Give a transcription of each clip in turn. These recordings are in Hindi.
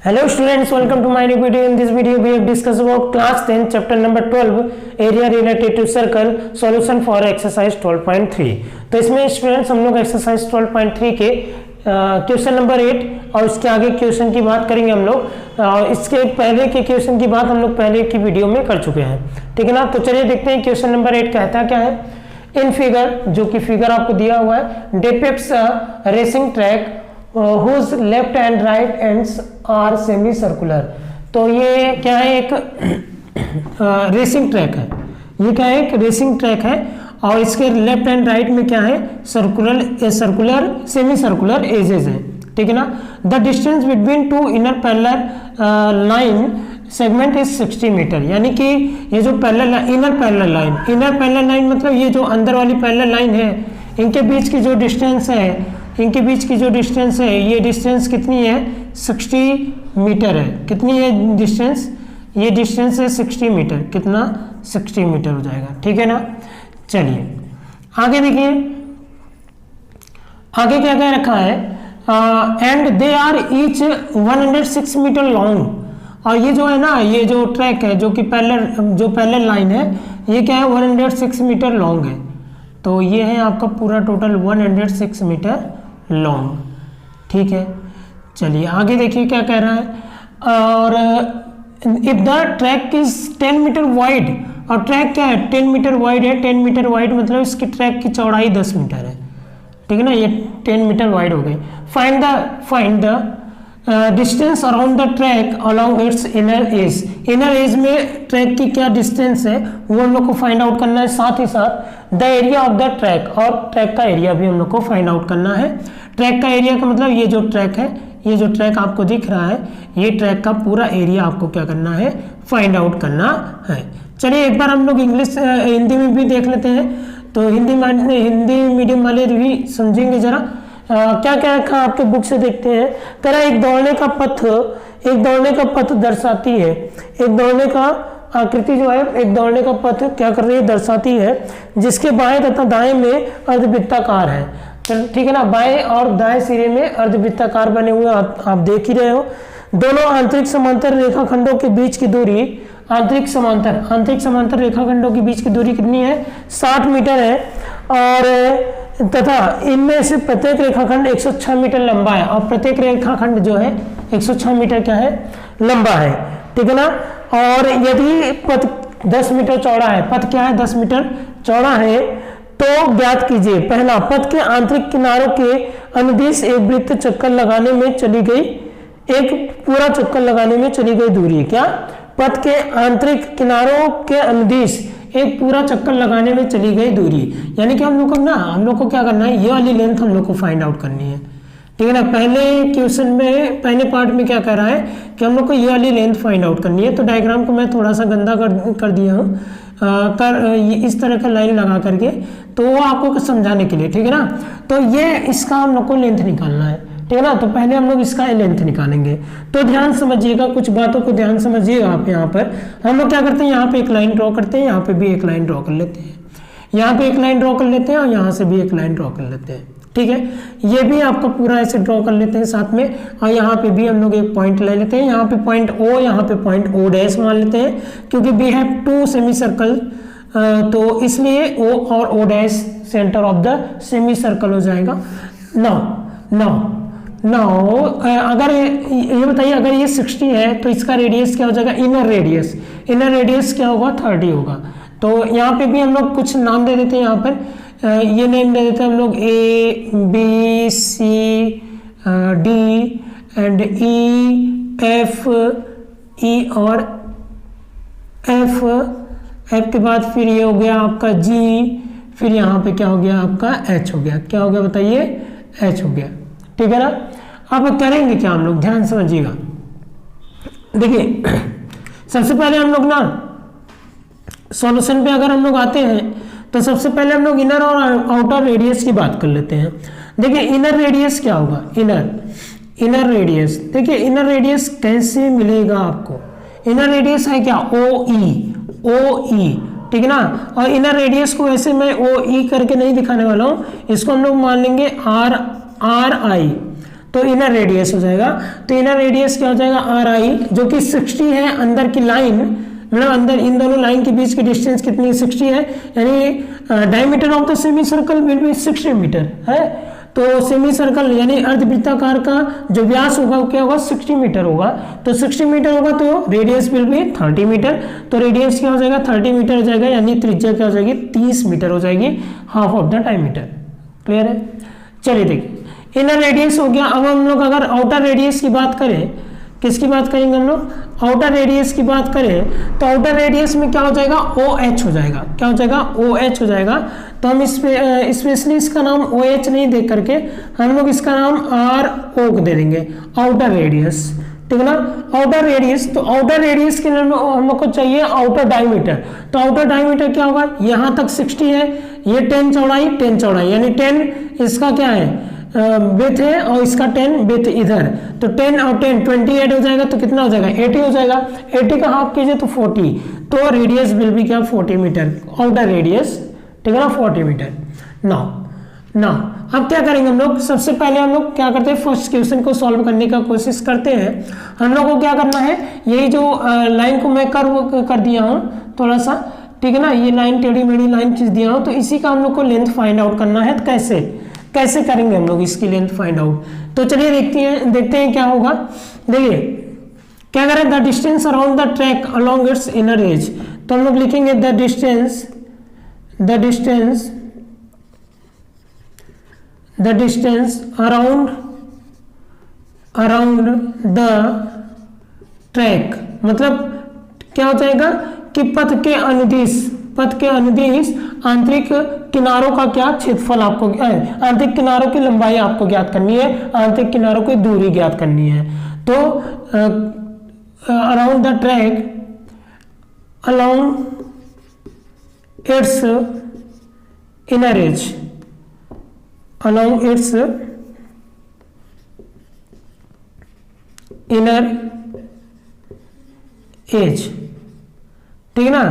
Hello students, welcome to my new video. In this video we have discussed about class 10 chapter number 12 area related to circle solution for exercise 12.3. तो इसमें स्टूडेंट्स हम लोग एक्सरसाइज 12.3 के क्वेश्चन नंबर 8 और इसके आगे क्वेश्चन की बात करेंगे हम लोग। इसके पहले के क्वेश्चन की बात हम लोग पहले की वीडियो में कर चुके हैं, ठीक है ना। तो चलिए देखते हैं क्वेश्चन नंबर 8 कहता क्या है। इन फिगर, जो कि फिगर आपको दिया हुआ है, depicts a racing track whose left and right ends are semi circular। तो ये क्या है, एक रेसिंग ट्रैक है। ये क्या है, एक रेसिंग ट्रैक है और इसके लेफ्ट एंड राइट में क्या है, सर्कुलर सेमी सर्कुलर एजेस है, ठीक है ना। The distance between two inner parallel line segment is 60 metre. यानी कि ये जो इनर पैरेलल लाइन मतलब ये जो अंदर वाली पैरेलल लाइन है, इनके बीच की जो डिस्टेंस है, ये डिस्टेंस कितनी है, 60 मीटर है। कितनी है डिस्टेंस, ये डिस्टेंस है 60 मीटर। कितना, 60 मीटर हो जाएगा, ठीक है ना। चलिए आगे देखिए, आगे क्या क्या रखा है, and they are each 106 metre long. और ये जो है ना, ये जो ट्रैक है, जो कि पैरेलल लाइन है, ये क्या है, 106 मीटर लॉन्ग है। तो ये है आपका पूरा टोटल 106 मीटर लॉन्ग, ठीक है। चलिए आगे देखिए क्या कह रहा है। और if the track is 10 metre wide, और ट्रैक क्या है, 10 मीटर वाइड है। 10 मीटर वाइड मतलब इसकी ट्रैक की चौड़ाई 10 मीटर है, ठीक है ना। ये 10 मीटर वाइड हो गई। Find the distance around the track along its inner as. Inner as में ट्रैक की क्या डिस्टेंस है वो हम लोग को फाइंड आउट करना है। साथ ही साथ the area of the track, और ट्रैक का एरिया भी हम लोग को फाइंड आउट करना है। ट्रैक का एरिया का मतलब ये जो ट्रैक है, ये जो ट्रैक आपको दिख रहा है, ये ट्रैक का पूरा एरिया आपको क्या करना है, फाइंड आउट करना है। चलिए एक बार हम लोग हिंदी में भी देख लेते हैं, तो हिंदी मीडियम वाले भी समझेंगे जरा। क्या क्या रखा आपके बुक से देखते हैं। तरह एक दौड़ने का पथ दर्शाती है। एक दौड़ने का आकृति जो है, एक दौड़ने का पथ क्या कर रही है, दर्शाती है, जिसके बाएं तथा दाएं में अर्धवृत्ताकार है, ठीक है ना। बाएं और दाएं सिरे में अर्धवृत्ताकार बने हुए आप देख ही रहे हो। दोनों आंतरिक समांतर रेखाखंडों के बीच की दूरी, आंतरिक समांतर रेखाखंडों के बीच की दूरी कितनी है, 60 मीटर है। और तथा इनमें से प्रत्येक रेखाखंड 106 मीटर लंबा है, और प्रत्येक रेखाखंड जो है 106 मीटर क्या है, लंबा है, ठीक है ना। और यदि पथ 10 मीटर चौड़ा है, पथ क्या है, 10 मीटर चौड़ा है, तो ज्ञात कीजिए। पहला, पथ के आंतरिक किनारों के अनुदिश एक वृत्त चक्कर लगाने में चली गई, एक पूरा चक्कर लगाने में चली गई दूरी। क्या, पथ के आंतरिक किनारों के अनुदिश एक पूरा चक्कर लगाने में चली गई दूरी। यानी कि हम लोग को क्या करना है, ये वाली लेंथ हम लोग को फाइंड आउट करनी है, ठीक है ना। पहले क्वेश्चन में, पहले पार्ट में क्या कह रहा है कि हम लोग को ये वाली लेंथ फाइंड आउट करनी है। तो डायग्राम को मैं थोड़ा सा गंदा कर दिया हूँ, इस तरह का लाइन लगा करके, तो वो आपको समझाने के लिए, ठीक है ना। तो ये इसका हम लोग को लेंथ निकालना है, ठीक है ना। तो पहले हम लोग इसका लेंथ निकालेंगे। तो ध्यान समझिएगा, कुछ बातों को ध्यान समझिएगा आप। यहाँ पर हम लोग क्या करते हैं, यहाँ पे एक लाइन ड्रॉ करते हैं, यहाँ पे भी एक लाइन ड्रॉ कर लेते हैं, यहाँ पे एक लाइन ड्रॉ कर लेते हैं, और यहाँ से भी एक लाइन ड्रॉ कर लेते हैं, ठीक है। ये भी आपका पूरा ऐसे ड्रॉ कर लेते हैं साथ में। और यहाँ पे भी हम लोग एक पॉइंट ले लेते हैं, यहाँ पे पॉइंट O, यहाँ पे पॉइंट O डैश मान लेते हैं, क्योंकि वी हैव 2 सेमी सर्कल, तो इसलिए O और O dash centre of the semi circle हो जाएगा। नाउ अगर ये बताइए, अगर ये 60 है तो इसका रेडियस क्या हो जाएगा, इनर रेडियस क्या होगा, 30 होगा। तो यहाँ पे भी हम लोग कुछ नाम दे देते हैं। यहाँ पर ये नेम दे देते हैं हम लोग A, B, C, D and E, F, E और F के बाद फिर ये हो गया आपका G, फिर यहाँ पे क्या हो गया आपका H हो गया। क्या हो गया बताइए, H हो गया, ठीक है ना। अब करेंगे क्या हम लोग, ध्यान समझिएगा। देखिए सबसे पहले हम लोग ना सॉल्यूशन पे अगर हम लोग आते हैं, तो सबसे पहले हम लोग इनर और आउटर रेडियस की बात कर लेते हैं। देखिए इनर रेडियस क्या होगा, इनर रेडियस, देखिए इनर रेडियस कैसे मिलेगा आपको। इनर रेडियस है क्या, OE, ठीक है ना। और इनर रेडियस को ऐसे मैं OE करके नहीं दिखाने वाला हूँ, इसको हम लोग मान लेंगे RI। तो इनर रेडियस हो जाएगा। तो इनर रेडियस क्या हो जाएगा, आर आई, जो कि 60 है। अंदर की लाइन, मतलब अंदर इन दोनों लाइन के बीच की डिस्टेंस कितनी, 60 है। यानी diameter of the semi circle will be 60 metre है। तो सेमी सर्कल यानी अर्धवृत्ताकार का जो व्यास होगा वो क्या होगा, 60 मीटर होगा। तो 60 मीटर होगा तो रेडियस विल बी 30 मीटर। तो रेडियस क्या हो जाएगा, 30 मीटर हो जाएगा, यानी त्रिज्या क्या हो जाएगी, 30 मीटर हो जाएगी, half of the diameter. Clear है। चलिए देखिए, इनर रेडियस हो गया। अब हम लोग अगर आउटर रेडियस की बात करें, किसकी बात करेंगे हम लोग, आउटर रेडियस की बात करें, तो आउटर रेडियस में क्या हो जाएगा, ओ एच हो जाएगा। क्या हो जाएगा, ओ एच हो जाएगा। तो हम स्पेशली इसका नाम ओ एच नहीं दे करके हम लोग इसका नाम आर ओ दे देंगे, आउटर रेडियस। ठीक है ना, आउटर रेडियस। तो आउटर रेडियस के लिए हम लोग को चाहिए आउटर डायमीटर। तो आउटर डायमीटर क्या होगा, यहाँ तक 60 है, ये 10 चौड़ाई 10 चौड़ाई, यानी 10 इसका क्या है बेथ है, और इसका 10 बेथ इधर। तो 10 और 10 28 हो जाएगा। तो कितना हो जाएगा, 80 हो जाएगा। 80 का हाफ कीजिए तो 40। तो रेडियस विल भी क्या, 40 मीटर, आउटर रेडियस। ठीक है ना, 40 मीटर। नाउ अब क्या करेंगे हम लोग, सबसे पहले हम लोग क्या करते हैं, फर्स्ट क्वेश्चन को सॉल्व करने का कोशिश करते हैं। हम लोग को क्या करना है, यही जो लाइन को मैं कर्व कर दिया हूँ थोड़ा सा, ठीक है ना, ये लाइन टेढ़ी मेढ़ी लाइन खींच दिया हूँ, तो इसी का हम लोग को लेंथ फाइंड आउट करना है। कैसे करेंगे हम लोग इसकी लेंथ फाइंड आउट। तो चलिए देखते हैं क्या होगा। देखिए क्या करें, the distance around the track along it's inner as. तो हम लोग लिखेंगे the distance around the track, मतलब क्या हो जाएगा कि पथ के अनुदिश आंतरिक किनारों का क्या क्षेत्रफल आपको, आंतरिक किनारों की लंबाई आपको ज्ञात करनी है, आंतरिक किनारों की दूरी ज्ञात करनी है। तो around the track along it's inner as, along it's inner as. ठीक है ना,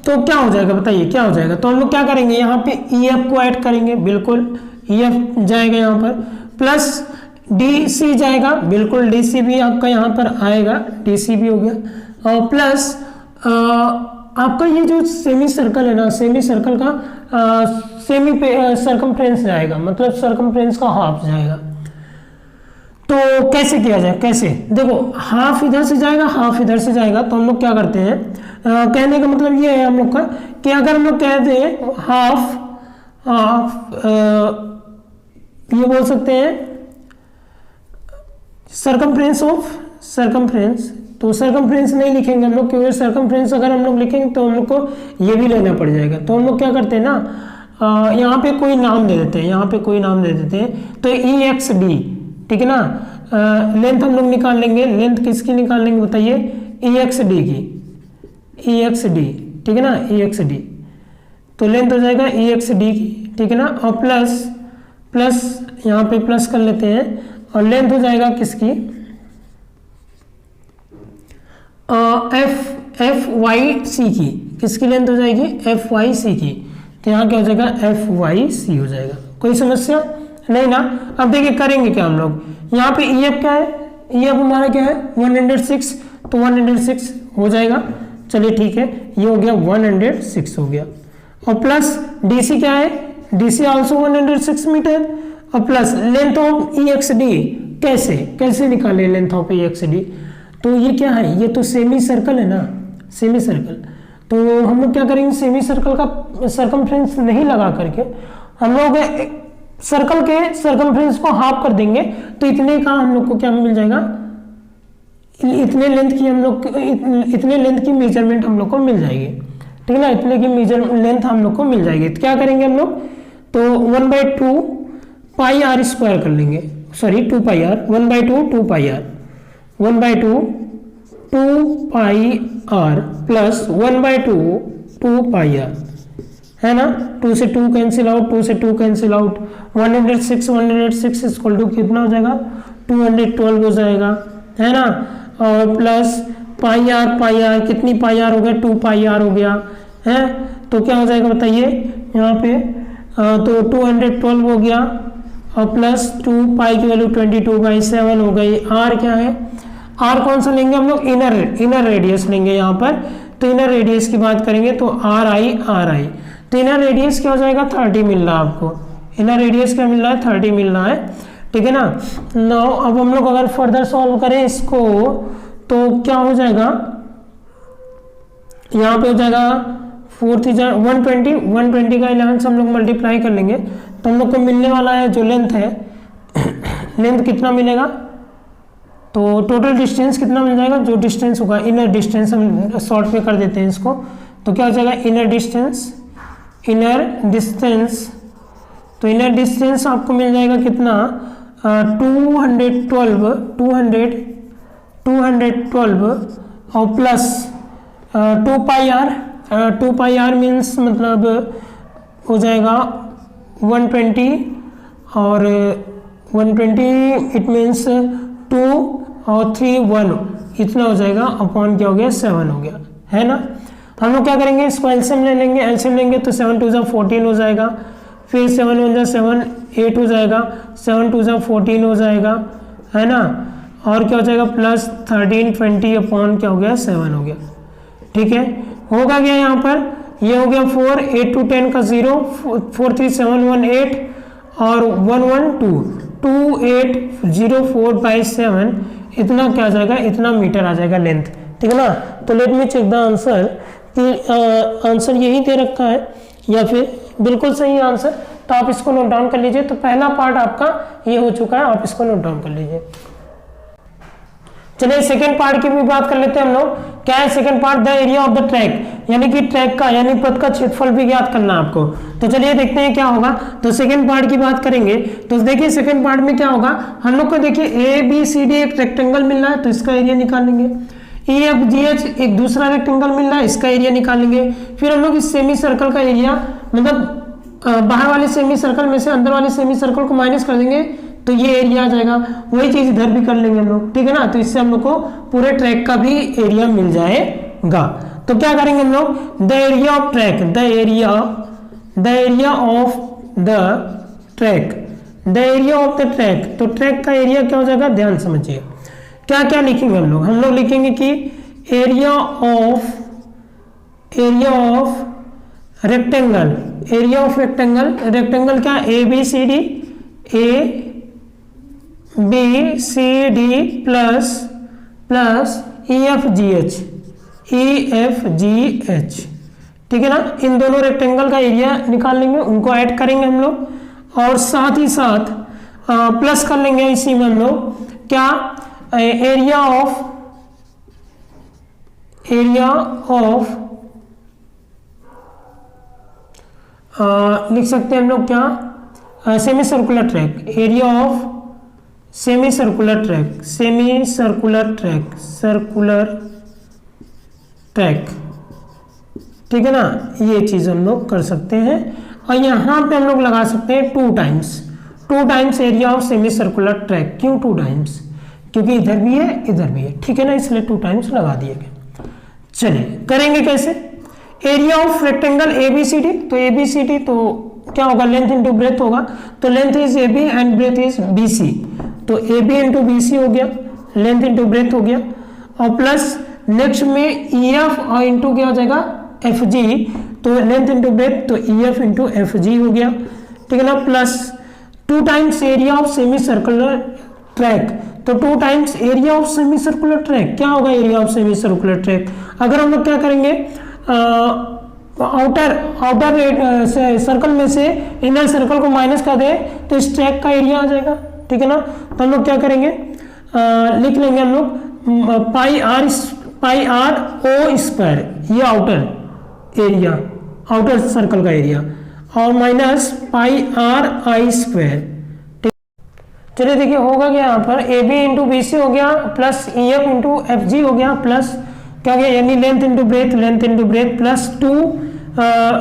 तो क्या हो जाएगा बताइए, क्या हो जाएगा। तो हम लोग क्या करेंगे, यहाँ पे EF को ऐड करेंगे, बिल्कुल EF जाएगा यहाँ पर, प्लस DC जाएगा, बिल्कुल DC भी आपका यहाँ पर आएगा, DC भी हो गया, और प्लस आपका ये जो सेमी सर्कल है ना, सेमी सर्कल का सेमी सर्कमफ्रेंस जाएगा, मतलब सर्कमफ्रेंस का हाफ जाएगा। तो कैसे किया जाए, कैसे, देखो हाफ इधर से जाएगा, हाफ इधर से जाएगा। तो हम लोग क्या करते हैं, कहने का मतलब ये है हम लोग का कि अगर हम लोग कहते हैं हाफ ये बोल सकते हैं सर्कमफ्रेंस ऑफ सर्कमफ्रेंस। तो सर्कमफ्रेंस नहीं लिखेंगे हम लोग, क्योंकि सर्कमफ्रेंस अगर हम लोग लिखेंगे तो हम लोग को ये भी लेना पड़ जाएगा। तो हम लोग क्या करते हैं ना, यहाँ पे कोई नाम दे देते हैं, यहाँ पे कोई नाम दे देते हैं। तो EXD, ठीक है ना, लेंथ हम लोग निकाल लेंगे। लेंथ किसकी निकाल लेंगे बताइए, EXD की, EXD, ठीक है ना, EXD। तो लेंथ हो जाएगा EXD की, ठीक है ना, और प्लस यहाँ पे प्लस कर लेते हैं, और लेंथ हो जाएगा किसकी, FYC की। किसकी लेंथ हो जाएगी, FYC की। तो यहाँ क्या हो जाएगा, FYC हो जाएगा। कोई समस्या नहीं ना। अब देखिए करेंगे क्या हम लोग, यहाँ पे EF क्या है, EF हमारा क्या है 106, तो 106 हो जाएगा। चलिए ठीक है, ये हो गया 106 हो गया, और प्लस DC क्या है, DC आल्सो 106 मीटर, और प्लस लेंथ ऑफ EXD। कैसे निकाले लेंथ ऑफ EXD, तो ये क्या है, ये तो सेमी सर्कल है ना, सेमी सर्कल। तो हम लोग क्या करेंगे, सेमी सर्कल का सर्कमफ्रेंस नहीं लगा करके हम लोग सर्कल के सर्कमफ्रेंस को हाफ कर देंगे। तो इतने का हम लोग को क्या मिल जाएगा, इतने लेंथ की मेजरमेंट हम लोग को मिल जाएगी। ठीक है ना, इतने की लेंथ हम लोग को मिल जाएगी। तो क्या करेंगे हम लोग, तो 1/2 पाई आर स्क्वायर कर लेंगे, sorry 2 pi R, 1/2 2 pi R, 1/2 2 pi R plus 1/2 2 pi R, है ना। 2 से 2 कैंसिल आउट, 2 से 2 कैंसिल आउट, 106 इक्वल टू कितना हो जाएगा, 212 हो जाएगा, है ना। और प्लस पाई आर कितनी पाई आर हो गया, 2 पाई आर हो गया है। तो क्या हो जाएगा बताइए यहाँ पे, तो 212 हो गया, और प्लस 2 पाई की वैल्यू 22/7 हो गई। आर क्या है, आर कौन सा लेंगे हम लोग, इनर रेडियस लेंगे यहाँ पर। तो इनर रेडियस की बात करेंगे तो आर आई, तो इनर रेडियस क्या हो जाएगा, 30 मिल रहा है आपको। इनर रेडियस क्या मिल रहा है, 30 मिल रहा है, ठीक है ना। नाउ अब हम लोग अगर फर्दर सॉल्व करें इसको तो क्या हो जाएगा, यहाँ पे हो जाएगा 120 का 11 से हम लोग मल्टीप्लाई कर लेंगे तो हम लोग को मिलने वाला है जो लेंथ है लेंथ कितना मिलेगा, तो टोटल डिस्टेंस कितना मिल जाएगा, जो डिस्टेंस होगा इनर डिस्टेंस, हम शॉर्ट में कर देते हैं इसको, तो क्या हो जाएगा इनर डिस्टेंस, तो इनर डिस्टेंस आपको मिल जाएगा कितना, 212 और प्लस 2 पाई आर मीन्स मतलब हो जाएगा 120 और 120 इट मीन्स 2 और 3 1 इतना हो जाएगा, अपॉन क्या हो गया 7 हो गया, है ना। हम लोग क्या करेंगे, इसको एलसीएम ले लेंगे, एलसीएम लेंगे तो 7 2 14 हो जाएगा, फिर 7 1 7 8 हो जाएगा, 7 2 14 हो जाएगा, है ना। और क्या हो जाएगा प्लस 13 20 अपॉन क्या हो गया 7 हो गया, ठीक है। होगा क्या यहाँ पर, ये हो गया 4 8 to 10 का 0 4 3 7 1 8 और 1 1 2 2804/7 इतना क्या आ जाएगा, इतना मीटर आ जाएगा लेंथ, ठीक है ना। तो let me check the answer कि आंसर यही दे रखा है या फिर बिल्कुल सही आंसर, तो आप इसको नोट डाउन कर लीजिए। तो पहला पार्ट आपका ये हो चुका है, आप इसको नोट डाउन कर लीजिए। चलिए सेकेंड पार्ट की भी बात कर लेते हैं हम लोग। क्या है second part, the area of the track, यानी कि ट्रैक का यानी पथ का क्षेत्रफल भी ज्ञात करना है आपको। तो चलिए देखते हैं क्या होगा। तो सेकेंड पार्ट की बात करेंगे तो देखिए सेकेंड पार्ट में क्या होगा, हम लोग को देखिए ABCD एक रेक्टेंगल मिल रहा है तो इसका एरिया निकालेंगे, EFGH एक दूसरा रेक्टेंगल मिल रहा है, इसका एरिया निकालेंगे। फिर हम लोग इस सेमी सर्कल का एरिया मतलब बाहर वाले सेमी सर्कल में से अंदर वाले सेमी सर्कल को माइनस कर देंगे तो ये एरिया आ जाएगा। वही चीज इधर भी कर लेंगे हम लोग, ठीक है ना। तो इससे हम लोग को पूरे ट्रैक का भी एरिया मिल जाएगा। तो क्या करेंगे हम लोग, the area of track, the area of the track, तो ट्रैक का एरिया क्या हो जाएगा, ध्यान समझिए क्या क्या लिखेंगे हम लोग लिखेंगे कि एरिया ऑफ रेक्टेंगल, रेक्टेंगल क्या, ABCD प्लस EFGH, ठीक है ना। इन दोनों रेक्टेंगल का एरिया निकाल लेंगे, उनको ऐड करेंगे हम लोग और साथ ही साथ प्लस कर लेंगे इसी में हम लोग क्या, एरिया ऑफ लिख सकते हैं हम लोग क्या, semi circular track, area of semi circular track, ठीक है ना। ये चीज हम लोग कर सकते हैं और यहाँ पे हम लोग लगा सकते हैं 2 times area of semi circular track. क्यों 2 टाइम्स, क्योंकि इधर भी है इधर भी है, ठीक है ना, इसलिए 2 टाइम्स लगा दिए गए। चलिए करेंगे कैसे, एरिया ऑफ रेक्टेंगल ABCD, तो ABCD तो क्या होगा, लेंथ इंटू ब्रेथ होगा, तो length is AB and breadth is BC, तो AB इंटू BC हो गया, लेंथ इंटू ब्रेथ हो गया, और प्लस नेक्स्ट में EF और इंटू क्या हो जाएगा FG, तो लेंथ इंटू ब्रेथ तो EF इंटू FG हो गया, ठीक है ना। Plus 2 times area of semi circular track, तो 2 times area of semi circular track क्या होगा, area of semi circular track. अगर हम लोग क्या करेंगे, आउटर सर्कल में से इनर सर्कल को माइनस कर दे तो इस ट्रैक का एरिया आ जाएगा, ठीक है ना। तो हम लोग क्या करेंगे, लिख लेंगे हम लोग पाई आर ओ स्क्वायर, ये आउटर सर्कल का एरिया, और minus pi are I square. चलिए देखिए होगा क्या यहाँ पर, AB इंटू BC हो गया प्लस EF इंटू FG हो गया, प्लस क्या गया यानी length into breadth plus 2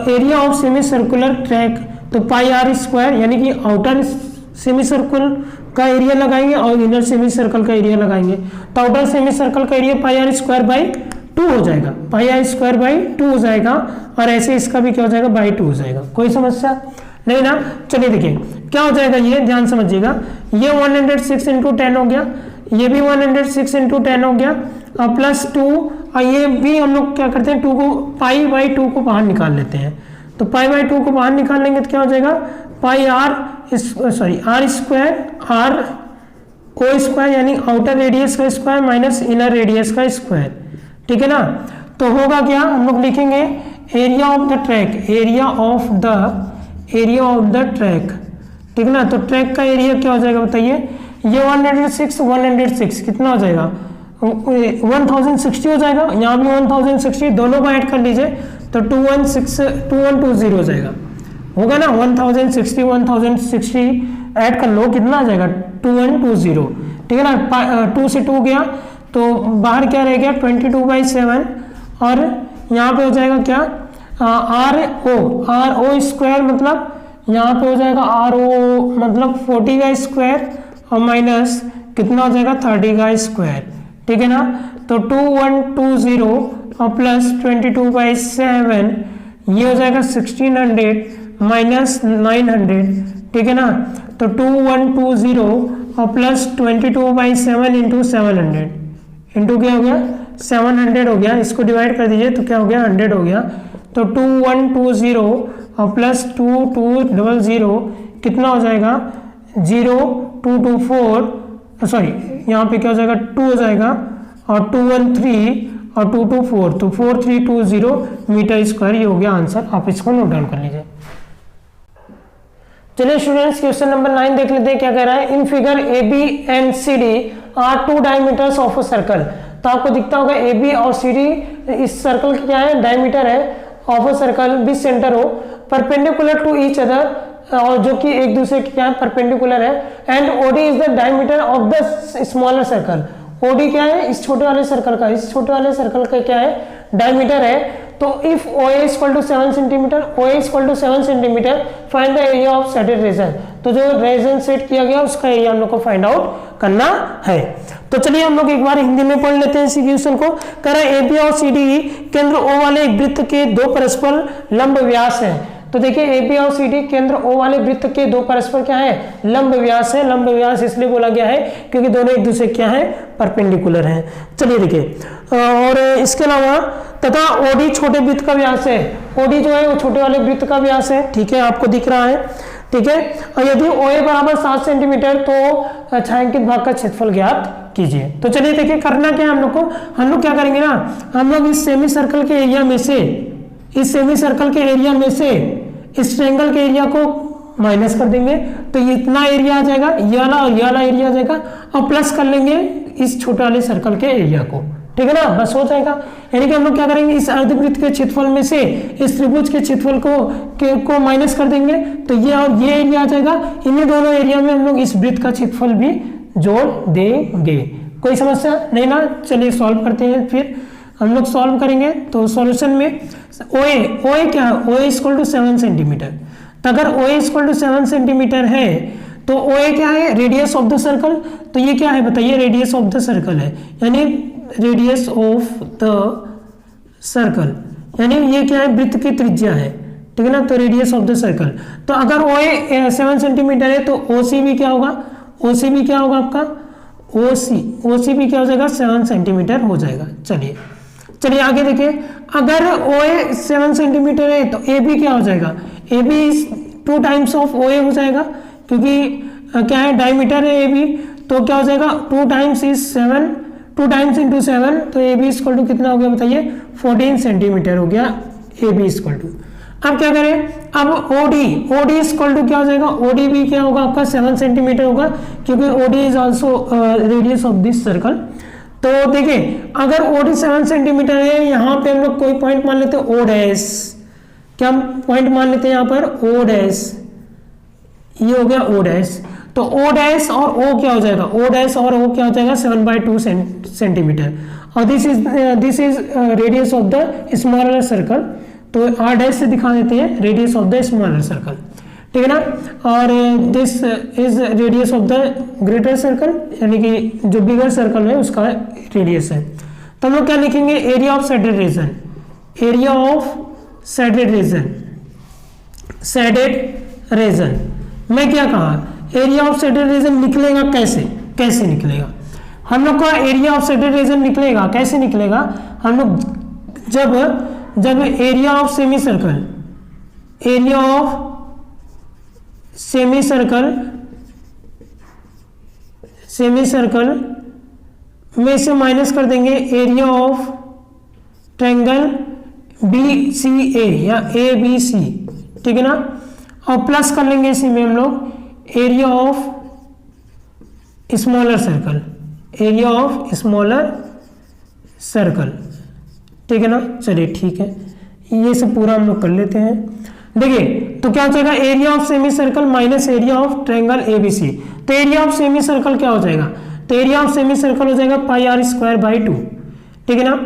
area of semi circular track, तो पाई आर स्क्वायर यानी कि आउटर सेमी सर्कल का एरिया लगाएंगे और इनर सेमी सर्कल का एरिया लगाएंगे, तो आउटर सेमी सर्कल का area pi are square by 2 हो जाएगा, पाई आर स्क्वायर बाई 2 हो जाएगा, और ऐसे इसका भी क्या हो जाएगा बाई 2 हो जाएगा। कोई समस्या, नहीं ना। चलिए देखिए क्या हो जाएगा, ये ध्यान समझिएगा, ये 106 इंटू 10 हो गया, ये भी 106 इंटू 10 हो गया, और प्लस 2, और ये भी हम लोग क्या करते हैं 2 को पाई बाई 2 को बाहर निकाल लेते हैं, तो पाई बाई 2 को बाहर निकाल लेंगे तो क्या हो जाएगा, pi are square r o square यानी आउटर रेडियस का स्क्वायर माइनस इनर रेडियस का स्क्वायर, ठीक है ना। तो होगा क्या, हम लोग लिखेंगे area of the track, area of the track, ठीक है ना। तो ट्रैक का एरिया क्या हो जाएगा बताइए, ये 106 कितना हो जाएगा, 1060 हो जाएगा, यहाँ भी 1060, दोनों को ऐड कर लीजिए तो 2120 हो जाएगा, होगा ना। 1060 ऐड कर लो, कितना आ जाएगा 2120, ठीक है ना। 2 से 2 गया तो बाहर क्या रह गया 22/7, और यहाँ पे हो जाएगा क्या आर ओ स्क्वायर, मतलब यहाँ पे हो जाएगा आर ओ मतलब 40 का स्क्वायर और माइनस कितना हो जाएगा 30 का स्क्वायर, ठीक है ना। तो 2120 और प्लस 22/7 ये हो जाएगा 1600 माइनस 900, ठीक है ना। तो 2120 और प्लस 22/7 इंटू 700 इंटू क्या हो गया 700 हो गया, इसको डिवाइड कर दीजिए तो क्या हो गया 100 हो गया। तो 2120 और प्लस 2200 कितना हो जाएगा 0224, सॉरी यहाँ पे क्या हो जाएगा 2 हो जाएगा, और 213 और 224, तो 4320 मीटर स्क्वायर, ये हो गया आंसर। आप इसको नोट डाउन कर लीजिए। चलिए स्टूडेंट्स क्वेश्चन नंबर 9 देख लेते हैं क्या कह रहा है। In figure A B and C D are 2 diameters of a circle, तो आपको दिखता होगा ए बी और सी डी इस सर्कल की क्या है डायमीटर है, of a circle which centre हो परपेंडिकुलर टू ईच अदर, और जो कि एक दूसरे के क्या है परपेंडिकुलर है, and OD is the diameter of the smaller circle, OD क्या है इस छोटे वाले सर्कल का, इस छोटे वाले सर्कल का क्या है डायमीटर है। तो if O A equal to 7 centimetre, O A equal to 7 centimetre, find the area of shaded region, तो जो रीजन सेट किया गया उसका एरिया हम लोग को फाइंड आउट करना है। तो चलिए हम लोग एक बार हिंदी में पढ़ लेते हैं इसी क्वेश्चन को। कह रहा है ए बी और सी डी केंद्र ओ वाले एक वृत्त के 2 परस्पर लंब व्यास है। तो देखिए ए बी और सी डी केंद्र ओ वाले वृत्त के 2 परस्पर क्या है लंब व्यास है। लंब व्यास इसलिए बोला गया है क्योंकि दोनों एक दूसरे क्या है परपेंडिकुलर हैं। चलिए देखिए, और इसके अलावा तथा ओडी छोटे वृत्त का व्यास है, ओडी जो है वो छोटे वाले वृत्त का व्यास है, ठीक है आपको दिख रहा है, ठीक है। और यदि ओ ए बराबर 7 सेंटीमीटर तो छायांकित भाग का क्षेत्रफल ज्ञात कीजिए। तो चलिए देखिए करना क्या है हम लोग को, हम लोग क्या करेंगे ना, हम लोग इस सेमी सर्कल के एरिया में से, इस सेमी सर्कल के एरिया में से इस ट्रायंगल के एरिया को माइनस कर देंगे तो ये इतना एरिया आ जाएगा, ये वाला और ये वाला एरिया आ जाएगा, और प्लस कर लेंगे इस छोटे वाले सर्कल के एरिया को, ठीक है ना, बस हो जाएगा। यानी कि हम लोग क्या करेंगे इस अर्धवृत्त के क्षेत्रफल में से इस त्रिभुज के क्षेत्रफल को माइनस कर देंगे तो ये और ये एरिया आ जाएगा, इन्हीं दोनों एरिया में हम लोग इस वृत्त का क्षेत्रफल भी जोड़ देंगे। कोई समस्या नहीं ना। चलिए सॉल्व करते हैं, फिर हम लोग सॉल्व करेंगे। तो सॉल्यूशन में ओए क्या है, ओए इक्वल टू 7 सेंटीमीटर, तो अगर ओए इक्वल टू 7 सेंटीमीटर है तो ओए क्या है रेडियस ऑफ द सर्कल, तो ये क्या है बताइए रेडियस ऑफ द सर्कल है, यानी रेडियस ऑफ द सर्कल, यानी ये क्या है वृत्त की त्रिज्या है, ठीक है ना। तो रेडियस ऑफ द सर्कल, तो अगर ओए 7 सेंटीमीटर है तो ओसी भी क्या होगा, ओसी भी क्या होगा आपका ओसी भी क्या हो जाएगा 7 सेंटीमीटर हो जाएगा। चलिए आगे देखिए, अगर OA 7 सेंटीमीटर है तो AB क्या हो जाएगा, AB 2 टाइम्स ऑफ OA हो जाएगा, क्योंकि क्या है डायमीटर है AB, तो क्या हो जाएगा 2 टाइम्स इज 7, 2 टाइम्स इंटू 7, तो AB इक्वल टू कितना हो गया बताइए 14 सेंटीमीटर हो गया AB इक्वल टू। अब क्या करें, अब OD इक्वल टू क्या हो जाएगा, OD भी क्या होगा आपका 7 सेंटीमीटर होगा, क्योंकि OD is also radius of this circle. तो देखिए अगर OD 7 सेंटीमीटर है, यहाँ पे हम लोग कोई पॉइंट मान लेते हैं O डैश, क्या पॉइंट मान लेते हैं यहाँ पर O डैश, ये हो गया O डैश, तो O डैश और O क्या हो जाएगा, O डैश और O क्या हो जाएगा 7/2 सेंटीमीटर, और this is radius of the smaller circle, तो R डैश से दिखा देते हैं radius of the smaller circle, ठीक है ना। और this is radius of the greater circle, यानी कि जो बिगर सर्कल है उसका रेडियस है। तो हम लोग क्या लिखेंगे area of shaded region, area of shaded region, shaded region. मैं क्या कहा, एरिया ऑफ सैटेलाइट रीजन निकलेगा कैसे, कैसे निकलेगा हम लोग का एरिया ऑफ सैटेलाइट रीजन निकलेगा, कैसे निकलेगा हम लोग, जब area of semi circle, area of semi circle में से माइनस कर देंगे एरिया ऑफ ट्रायंगल BCA या ABC, ठीक है ना, और प्लस कर लेंगे इसी में हम लोग area of smaller circle, area of smaller circle, ठीक है ना। चलिए ठीक है, ये सब पूरा हम लोग कर लेते हैं। देखिए तो क्या हो जाएगा, area of semi circle minus area of triangle ABC। तो एरिया ऑफ सेमी सर्कल क्या हो जाएगा, तो एरिया ऑफ सेमी सर्कल हो जाएगा πr² 2, ठीक है ना,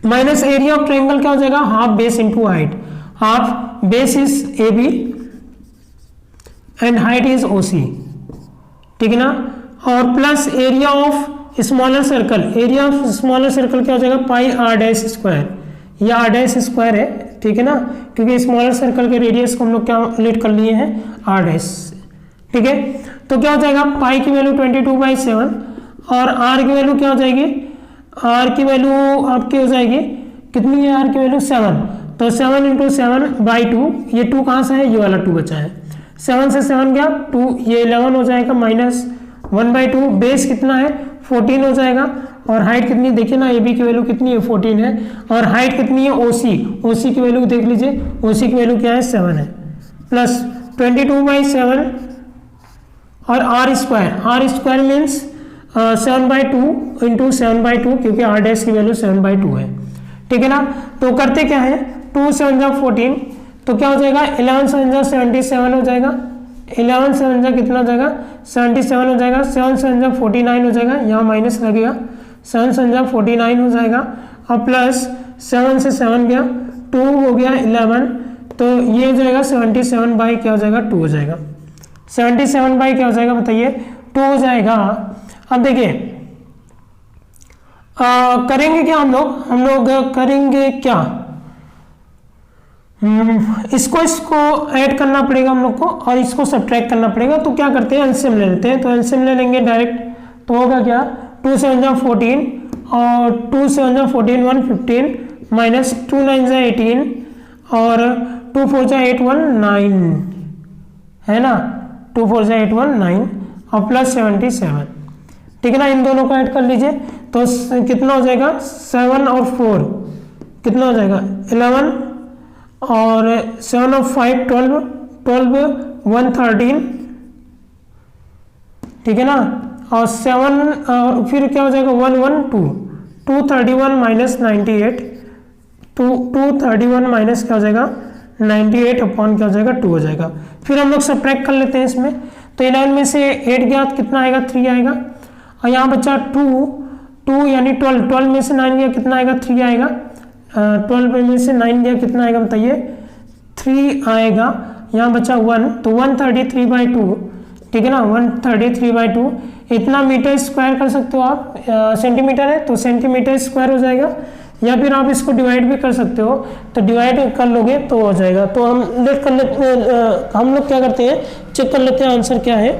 माइनस एरिया ऑफ ट्रायंगल क्या हो जाएगा, half base into height, half base is AB and height is OC, ठीक है ना, और plus area of smaller circle, area of smaller circle क्या हो जाएगा πr², यह r' है, ठीक है ना, क्योंकि स्मॉलर सर्कल के रेडियस को हम लोग क्या लेट कर लिए हैं r', ठीक है। तो क्या हो जाएगा, पाई की वैल्यू 22/7 और r की वैल्यू क्या हो जाएगी, r की वैल्यू आपकी हो जाएगी कितनी है, r की वैल्यू 7, तो 7 × 7/2, ये 2 कहाँ से है, ये वाला 2 बचा है, 7 से 7 गया 2, ये 11 हो जाएगा -1/2, बेस कितना है 14 हो जाएगा, और हाइट कितनी देखिए ना, AB की वैल्यू कितनी है 14 है, और हाइट कितनी है OC की वैल्यू देख लीजिए, OC की वैल्यू क्या है 7 है, प्लस 22/7 और r² मीन्स 7/2 × 7/2, क्योंकि r' की वैल्यू 7/2 है, ठीक है ना। तो करते क्या है, 2 7 जा 14, तो क्या हो जाएगा 11 7 जा 77 हो जाएगा, 11 7 जा कितना हो जाएगा 77 हो जाएगा, 7 7 जा 49 हो जाएगा, यहाँ माइनस लगेगा, 7 7 जा 49 हो जाएगा, और प्लस 7 से 7 गया 2 हो गया 11, तो ये हो जाएगा 77 क्या हो जाएगा 2 हो जाएगा, 77 क्या हो जाएगा बताइए 2 हो जाएगा। अब देखिए करेंगे क्या हम लोग करेंगे क्या, इसको ऐड करना पड़ेगा हम लोग को, और इसको सब्ट्रैक्ट करना पड़ेगा। तो क्या करते हैं, एलसीएम ले लेते हैं, तो एलसीएम ले लेंगे डायरेक्ट, तो होगा क्या 2 7 जा 14 और 2 7 जा 14 115 माइनस 2 9 जा 18 और 2 4 जा 8 1 9 है ना, 2 4 जा 8 1 9 और प्लस 77, ठीक है ना। इन दोनों को ऐड कर लीजिए तो कितना हो जाएगा 7 और 4 कितना हो जाएगा 11 और 7 और 5 12 113, ठीक है ना, और 7 और फिर क्या हो जाएगा 1 1 2 231 माइनस 98 231 माइनस क्या हो जाएगा 98 अपॉन क्या हो जाएगा 2 हो जाएगा। फिर हम लोग सब्ट्रैक्ट कर लेते हैं इसमें, तो 11 में से 8 गया कितना आएगा 3 आएगा, और यहाँ बचा 2 यानी 12 में से 9 गया कितना आएगा 3 आएगा, 12 में से 9 गया कितना आएगा बताइए 3 आएगा, यहाँ बचा 1 तो 133/2, ठीक है ना, 133/2 इतना मीटर स्क्वायर कर सकते हो आप, सेंटीमीटर है तो सेंटीमीटर स्क्वायर हो जाएगा, या फिर आप इसको डिवाइड भी कर सकते हो, तो डिवाइड कर लोगे तो हो जाएगा। तो हम लेट कर लेते हम लोग क्या करते हैं चेक कर लेते हैं आंसर क्या है।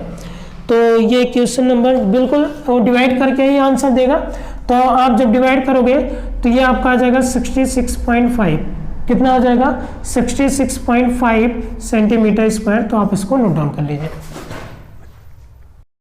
तो ये क्वेश्चन नंबर बिल्कुल वो डिवाइड करके ही आंसर देगा, तो आप जब डिवाइड करोगे तो ये आपका आ जाएगा 66.5, कितना आ जाएगा 66.5 सेंटीमीटर स्क्वायर। तो आप इसको नोट डाउन कर लीजिए।